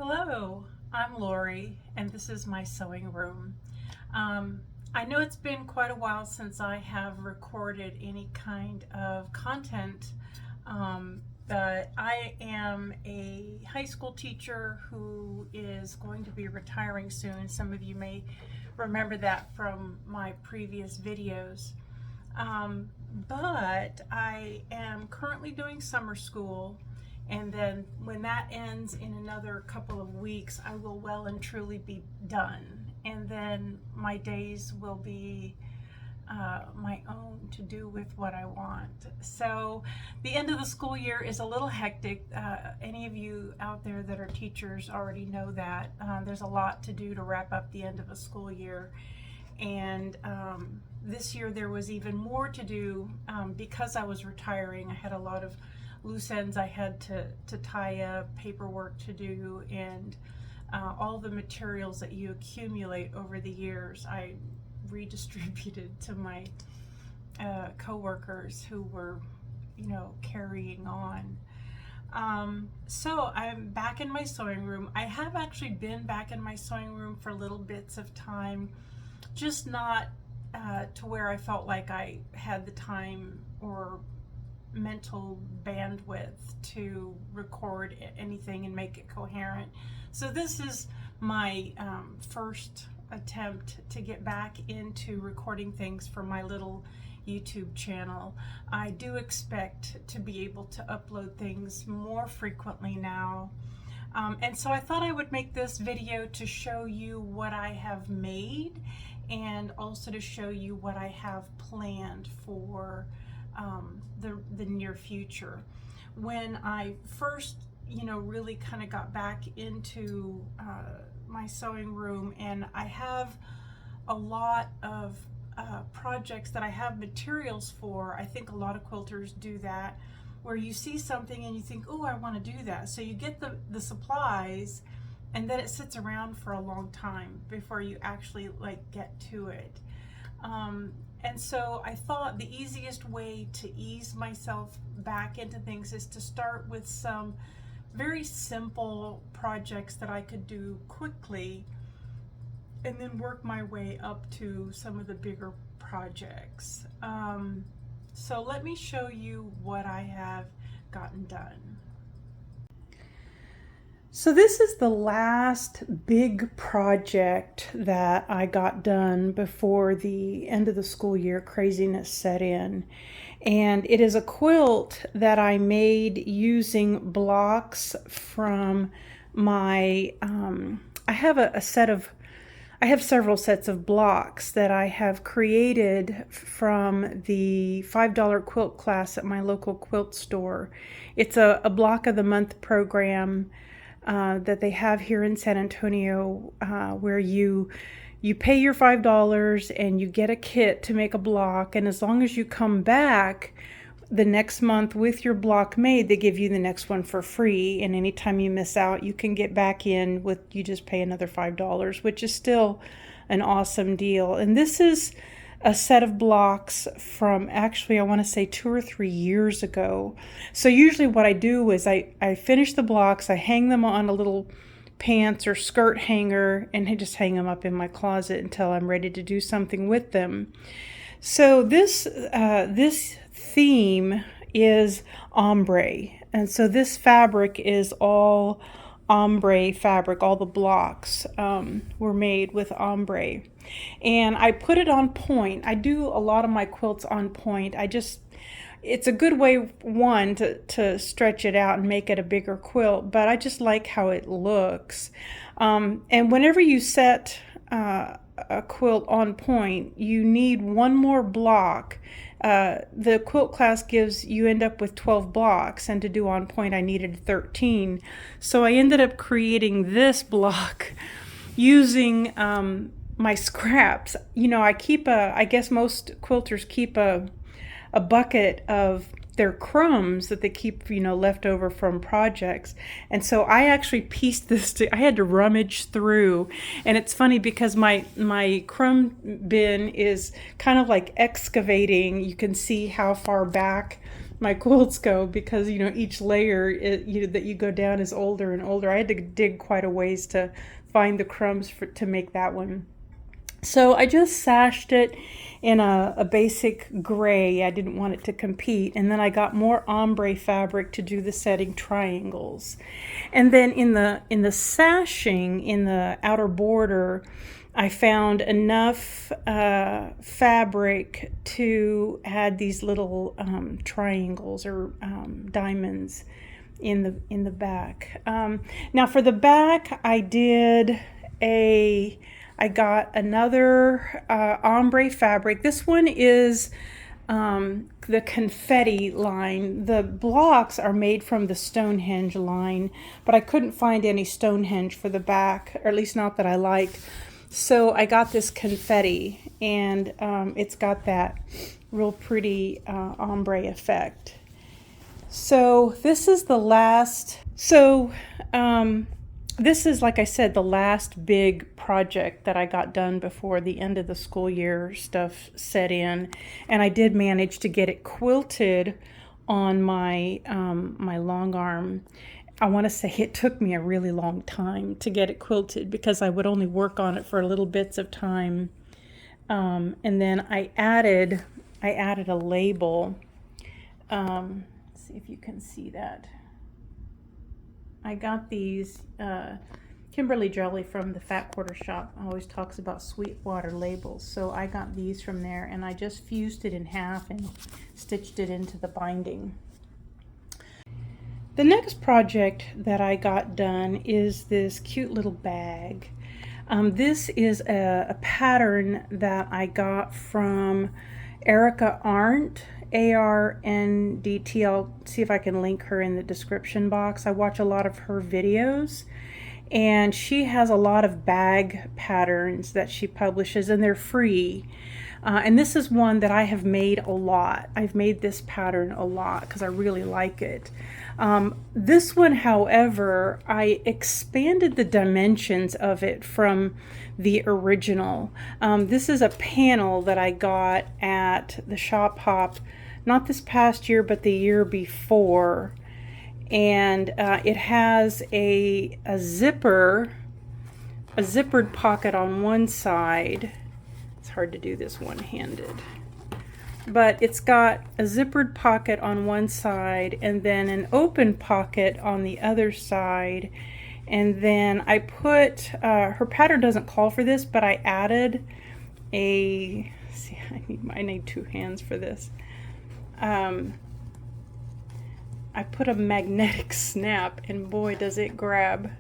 Hello, I'm Lori, and this is my sewing room. I know it's been quite a while since I have recorded any kind of content, but I am a high school teacher who is going to be retiring soon. Some of you may remember that from my previous videos. But I am currently doing summer school, and then when that ends in another couple of weeks, I will well and truly be done. And then my days will be my own to do with what I want. So the end of the school year is a little hectic. Any of you out there that are teachers already know that. There's a lot to do to wrap up the end of a school year. And this year there was even more to do because I was retiring. I had a lot of loose ends I had to tie up, paperwork to do, and all the materials that you accumulate over the years I redistributed to my co-workers who were, carrying on. So I'm back in my sewing room. I have actually been back in my sewing room for little bits of time, just not to where I felt like I had the time or mental bandwidth to record anything and make it coherent. So this is my first attempt to get back into recording things for my little YouTube channel. I do expect to be able to upload things more frequently now. And so I thought I would make this video to show you what I have made and also to show you what I have planned for the near future. When I first, really kind of got back into my sewing room, and I have a lot of projects that I have materials for. I think a lot of quilters do that, where you see something and you think, oh, I want to do that. So you get the supplies, and then it sits around for a long time before you actually get to it. And so I thought the easiest way to ease myself back into things is to start with some very simple projects that I could do quickly, and then work my way up to some of the bigger projects. So let me show you what I have gotten done. So this is the last big project that I got done before the end of the school year craziness set in. And it is a quilt that I made using blocks from my, I have several sets of blocks that I have created from the $5 quilt class at my local quilt store. It's a block of the month program that they have here in San Antonio, where you pay your $5 and you get a kit to make a block, and as long as you come back the next month with your block made, they give you the next one for free, and anytime you miss out, you can get back in with, you just pay another $5, which is still an awesome deal. And this is a set of blocks from, actually, I want to say 2 or 3 years ago. So usually what I do is I finish the blocks, I hang them on a little pants or skirt hanger, and I just hang them up in my closet until I'm ready to do something with them. So this theme is ombre, and so this fabric is all ombre fabric. All the blocks were made with ombre, and I put it on point. I do a lot of my quilts on point. It's a good way, one, to stretch it out and make it a bigger quilt, but I just like how it looks. And whenever you set a quilt on point, you need one more block. The quilt class you end up with 12 blocks, and to do on point I needed 13. So I ended up creating this block using my scraps. I guess most quilters keep a bucket of their crumbs that they keep, left over from projects. And so I actually pieced this I had to rummage through. And it's funny because my crumb bin is kind of like excavating. You can see how far back my quilts go, because each layer that you go down is older and older. I had to dig quite a ways to find the crumbs to make that one. So I just sashed it in a basic gray. I didn't want it to compete. And then I got more ombre fabric to do the setting triangles. And then in the sashing, in the outer border, I found enough fabric to add these little triangles or diamonds in the back. Now for the back, I got another ombre fabric. This one is the confetti line. The blocks are made from the Stonehenge line, but I couldn't find any Stonehenge for the back, or at least not that I liked. So I got this confetti, and it's got that real pretty ombre effect. So this is the last. This is, like I said, the last big project that I got done before the end of the school year stuff set in, and I did manage to get it quilted on my my long arm. I want to say it took me a really long time to get it quilted because I would only work on it for little bits of time, and then I added a label. Let's see if you can see that. I got these, Kimberly Jelly from the Fat Quarter Shop always talks about Sweetwater labels. So I got these from there, and I just fused it in half and stitched it into the binding. The next project that I got done is this cute little bag. This is a pattern that I got from Erica Arndt, ARNDT. I'll see if I can link her in the description box. I watch a lot of her videos, and she has a lot of bag patterns that she publishes, and they're free. And this is one that I have made a lot. I've made this pattern a lot because I really like it. This one, however, I expanded the dimensions of it from the original. This is a panel that I got at the Shop Hop, not this past year, but the year before. And it has a zippered pocket on one side. It's hard to do this one-handed. But it's got a zippered pocket on one side and then an open pocket on the other side. And then I put, her pattern doesn't call for this, but I added a, see, I need two hands for this. I put a magnetic snap, and boy, does it grab.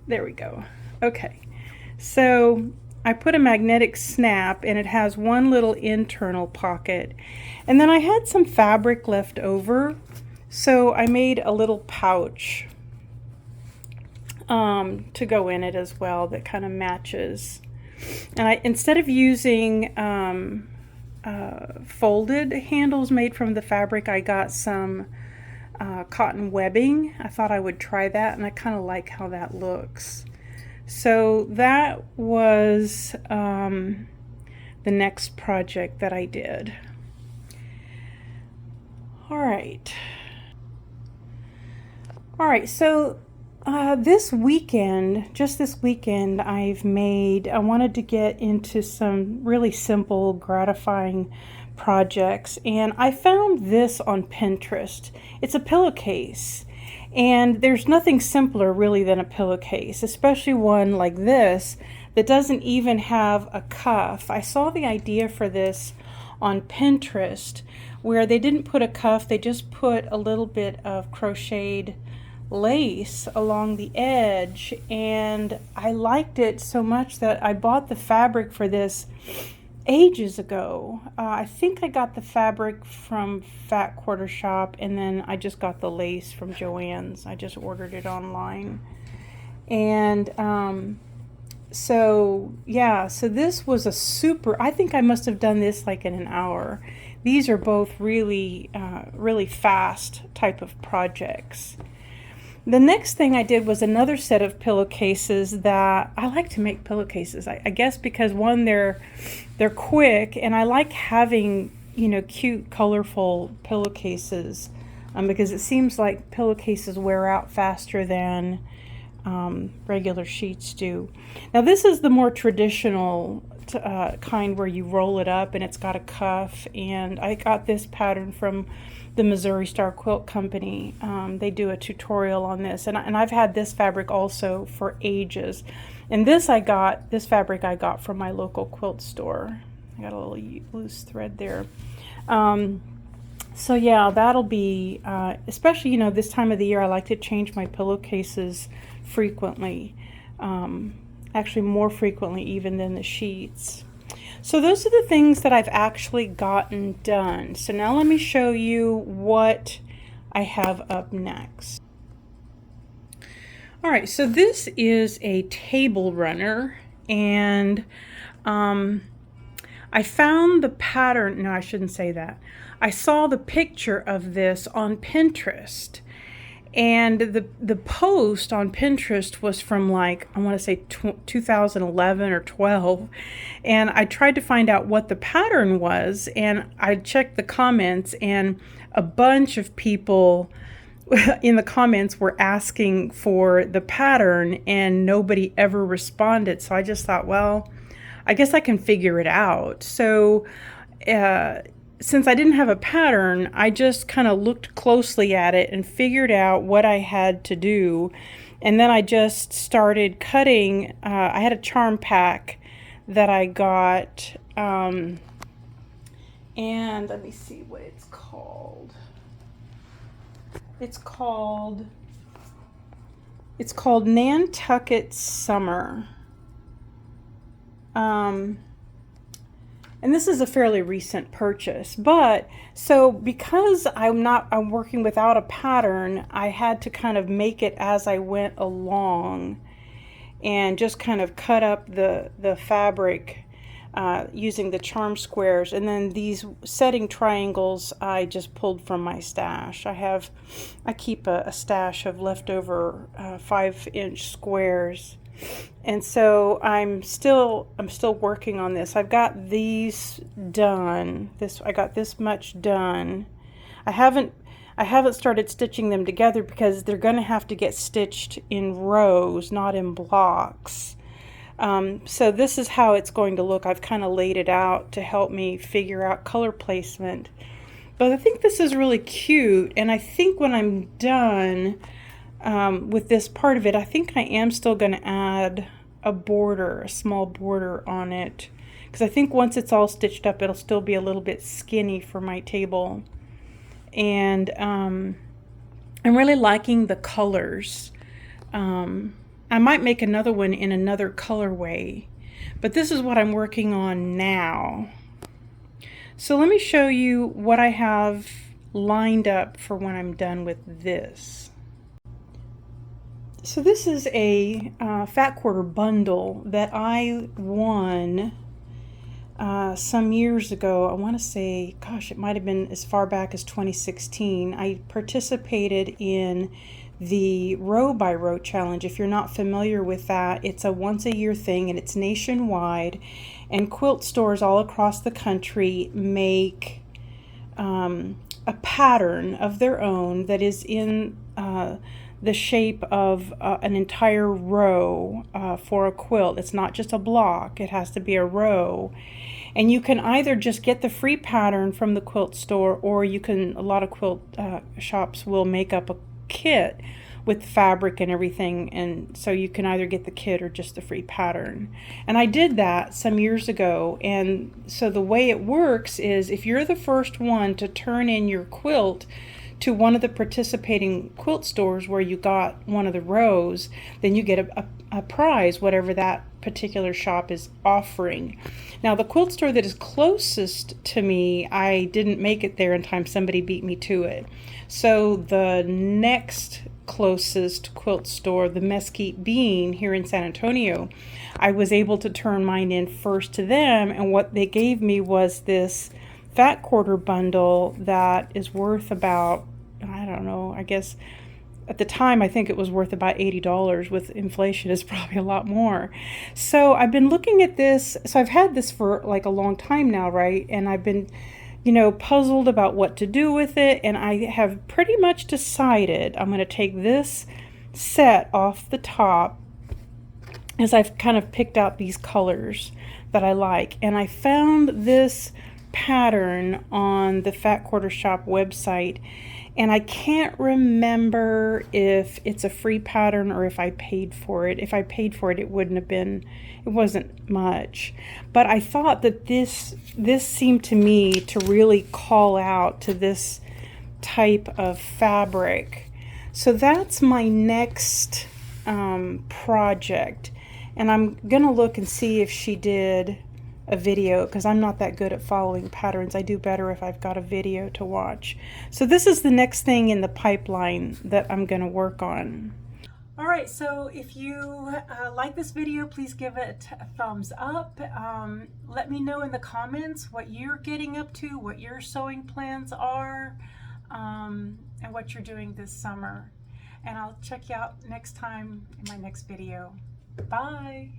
There we go. Okay, so I put a magnetic snap, and it has one little internal pocket. And then I had some fabric left over, so I made a little pouch to go in it as well that kind of matches. And instead of using folded handles made from the fabric, I got some cotton webbing. I thought I would try that, and I kind of like how that looks. So that was the next project that I did. All right, so this weekend, I wanted to get into some really simple, gratifying projects, and I found this on Pinterest. It's a pillowcase, and there's nothing simpler really than a pillowcase, especially one like this that doesn't even have a cuff. I saw the idea for this on Pinterest where they didn't put a cuff, they just put a little bit of crocheted lace along the edge, and I liked it so much that I bought the fabric for this ages ago. I think I got the fabric from Fat Quarter Shop, and then I just got the lace from Joann's. I just ordered it online. And so yeah, so this was a super, I think I must have done this like in an hour. These are both really really fast type of projects. The next thing I did was another set of pillowcases that I like to make pillowcases. I guess because one, they're quick, and I like having you know, cute, colorful pillowcases, because it seems like pillowcases wear out faster than regular sheets do. Now this is the more traditional kind where you roll it up and it's got a cuff, and I got this pattern from the Missouri Star Quilt Company. They do a tutorial on this, and I've had this fabric also for ages. And this fabric I got from my local quilt store. I got a little loose thread there. So yeah, that'll be, especially, you know, this time of the year, I like to change my pillowcases frequently. Actually more frequently even than the sheets. So those are the things that I've actually gotten done. So now let me show you what I have up next. All right, so this is a table runner, and I found the pattern, no, I shouldn't say that. I saw the picture of this on Pinterest, and the post on Pinterest was from, like, I want to say 2011 or 12, and I tried to find out what the pattern was, and I checked the comments, and a bunch of people in the comments were asking for the pattern, and nobody ever responded. So I just thought, well, I guess I can figure it out. So since I didn't have a pattern, I just kind of looked closely at it and figured out what I had to do. And then I just started cutting. I had a charm pack that I got, and let me see what it's called. It's called Nantucket Summer. And this is a fairly recent purchase, but so because I'm working without a pattern, I had to kind of make it as I went along and just kind of cut up the fabric using the charm squares, and then these setting triangles I just pulled from my stash. I keep a stash of leftover 5-inch squares, and so I'm still working on this. I've got these done. I got this much done. I haven't started stitching them together because they're going to have to get stitched in rows, not in blocks. So this is how it's going to look. I've kind of laid it out to help me figure out color placement. But I think this is really cute, and I think when I'm done with this part of it, I think I am still going to add a small border on it, because I think once it's all stitched up, it'll still be a little bit skinny for my table. And I'm really liking the colors. I might make another one in another colorway, but this is what I'm working on now. So let me show you what I have lined up for when I'm done with this. So this is a fat quarter bundle that I won some years ago. I want to say, gosh, it might have been as far back as 2016. I participated in the row by row challenge. If you're not familiar with that, it's a once a year thing, and it's nationwide, and quilt stores all across the country make a pattern of their own that is in the shape of an entire row for a quilt. It's not just a block, it has to be a row. And you can either just get the free pattern from the quilt store, or you can, a lot of quilt shops will make up a kit with fabric and everything, and so you can either get the kit or just the free pattern. And I did that some years ago, and so the way it works is if you're the first one to turn in your quilt to one of the participating quilt stores where you got one of the rows, then you get a prize, whatever that particular shop is offering. Now the quilt store that is closest to me, I didn't make it there in time. Somebody beat me to it. So the next closest quilt store, the Mesquite Bean here in San Antonio, I was able to turn mine in first to them, and what they gave me was this fat quarter bundle that is worth about, I don't know, I guess at the time I think it was worth about $80. With inflation it's probably a lot more. So I've been looking at this. So I've had this for like a long time now, right? And I've been puzzled about what to do with it, and I have pretty much decided I'm going to take this set off the top as I've kind of picked out these colors that I like. And I found this pattern on the Fat Quarter Shop website, and I can't remember if it's a free pattern or if I paid for it. If I paid for it, it wasn't much. But I thought that this seemed to me to really call out to this type of fabric. So that's my next project. And I'm gonna look and see if she did a video, because I'm not that good at following patterns. I do better if I've got a video to watch. So this is the next thing in the pipeline that I'm gonna work on. All right, so if you like this video, please give it a thumbs up. Let me know in the comments what you're getting up to, what your sewing plans are, and what you're doing this summer. And I'll check you out next time in my next video. Bye.